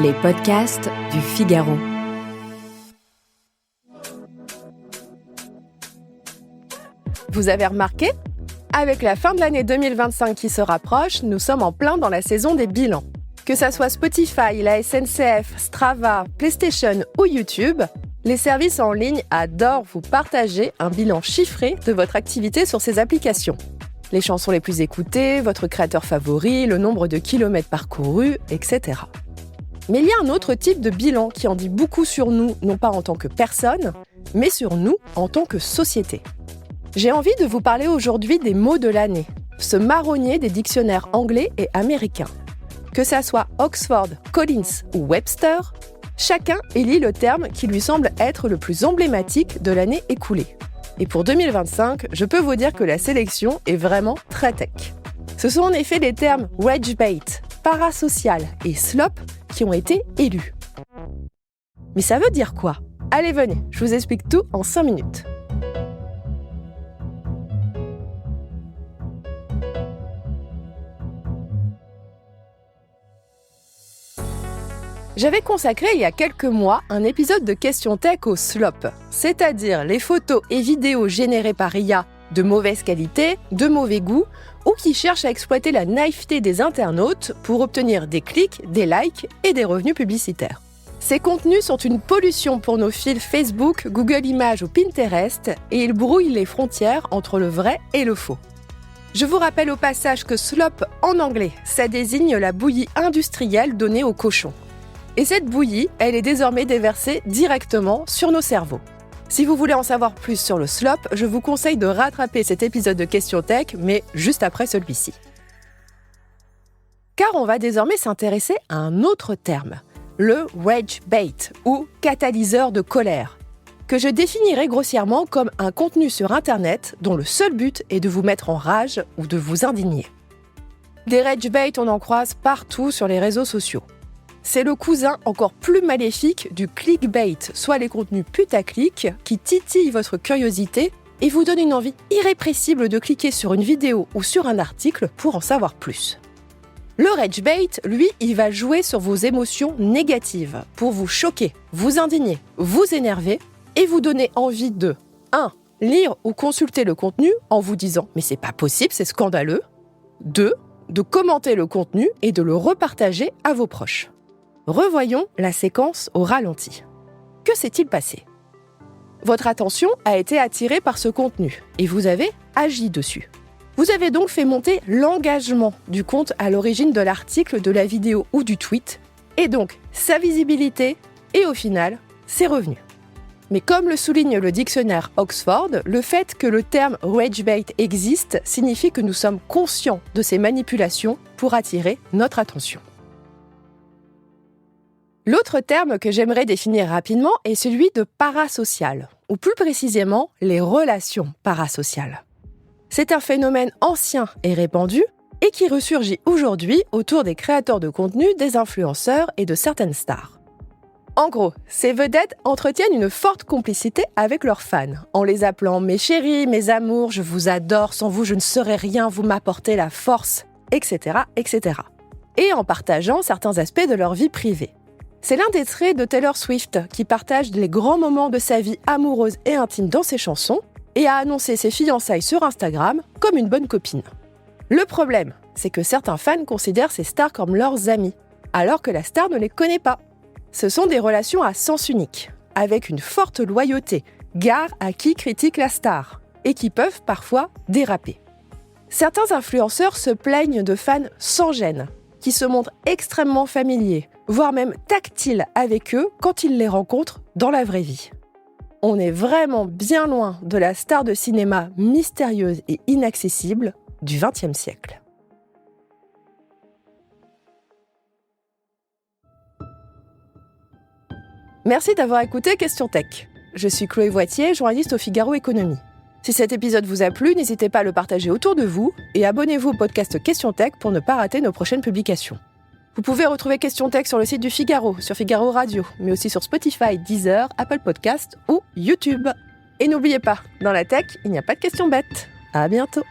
Les podcasts du Figaro. Vous avez remarqué ? Avec la fin de l'année 2025 qui se rapproche, nous sommes en plein dans la saison des bilans. Que ça soit Spotify, la SNCF, Strava, PlayStation ou YouTube, les services en ligne adorent vous partager un bilan chiffré de votre activité sur ces applications. Les chansons les plus écoutées, votre créateur favori, le nombre de kilomètres parcourus, etc. Mais il y a un autre type de bilan qui en dit beaucoup sur nous, non pas en tant que personne, mais sur nous en tant que société. J'ai envie de vous parler aujourd'hui des mots de l'année, ce marronnier des dictionnaires anglais et américains. Que ça soit Oxford, Collins ou Webster, chacun élit le terme qui lui semble être le plus emblématique de l'année écoulée. Et pour 2025, je peux vous dire que la sélection est vraiment très tech. Ce sont en effet les termes rage bait, parasocial et slop qui ont été élus. Mais ça veut dire quoi ? Allez, venez, je vous explique tout en 5 minutes. J'avais consacré il y a quelques mois un épisode de Question Tech au slop, c'est-à-dire les photos et vidéos générées par IA de mauvaise qualité, de mauvais goût, ou qui cherchent à exploiter la naïveté des internautes pour obtenir des clics, des likes et des revenus publicitaires. Ces contenus sont une pollution pour nos fils Facebook, Google Images ou Pinterest, et ils brouillent les frontières entre le vrai et le faux. Je vous rappelle au passage que slop en anglais, ça désigne la bouillie industrielle donnée aux cochons. Et cette bouillie, elle est désormais déversée directement sur nos cerveaux. Si vous voulez en savoir plus sur le slop, je vous conseille de rattraper cet épisode de Question Tech, mais juste après celui-ci. Car on va désormais s'intéresser à un autre terme, le rage bait, ou catalyseur de colère, que je définirai grossièrement comme un contenu sur Internet dont le seul but est de vous mettre en rage ou de vous indigner. Des rage bait, on en croise partout sur les réseaux sociaux. C'est le cousin encore plus maléfique du clickbait, soit les contenus putaclic qui titillent votre curiosité et vous donnent une envie irrépressible de cliquer sur une vidéo ou sur un article pour en savoir plus. Le rage bait, lui, il va jouer sur vos émotions négatives pour vous choquer, vous indigner, vous énerver et vous donner envie de 1. Lire ou consulter le contenu en vous disant « mais c'est pas possible, c'est scandaleux ». 2. De commenter le contenu et de le repartager à vos proches. Revoyons la séquence au ralenti. Que s'est-il passé ? Votre attention a été attirée par ce contenu et vous avez agi dessus. Vous avez donc fait monter l'engagement du compte à l'origine de l'article, de la vidéo ou du tweet, et donc sa visibilité et au final, ses revenus. Mais comme le souligne le dictionnaire Oxford, le fait que le terme rage bait existe signifie que nous sommes conscients de ces manipulations pour attirer notre attention. L'autre terme que j'aimerais définir rapidement est celui de parasocial, ou plus précisément les relations parasociales. C'est un phénomène ancien et répandu et qui ressurgit aujourd'hui autour des créateurs de contenu, des influenceurs et de certaines stars. En gros, ces vedettes entretiennent une forte complicité avec leurs fans, en les appelant « mes chéris, mes amours, je vous adore, sans vous je ne serais rien, vous m'apportez la force », etc., etc. Et en partageant certains aspects de leur vie privée. C'est l'un des traits de Taylor Swift, qui partage les grands moments de sa vie amoureuse et intime dans ses chansons et a annoncé ses fiançailles sur Instagram comme une bonne copine. Le problème, c'est que certains fans considèrent ces stars comme leurs amis, alors que la star ne les connaît pas. Ce sont des relations à sens unique, avec une forte loyauté, gare à qui critique la star, et qui peuvent parfois déraper. Certains influenceurs se plaignent de fans sans gêne, qui se montrent extrêmement familiers, voire même tactiles avec eux quand ils les rencontrent dans la vraie vie. On est vraiment bien loin de la star de cinéma mystérieuse et inaccessible du XXe siècle. Merci d'avoir écouté Question Tech. Je suis Chloé Voitier, journaliste au Figaro Économie. Si cet épisode vous a plu, n'hésitez pas à le partager autour de vous et abonnez-vous au podcast Question Tech pour ne pas rater nos prochaines publications. Vous pouvez retrouver Question Tech sur le site du Figaro, sur Figaro Radio, mais aussi sur Spotify, Deezer, Apple Podcasts ou YouTube. Et n'oubliez pas, dans la tech, il n'y a pas de questions bêtes. À bientôt.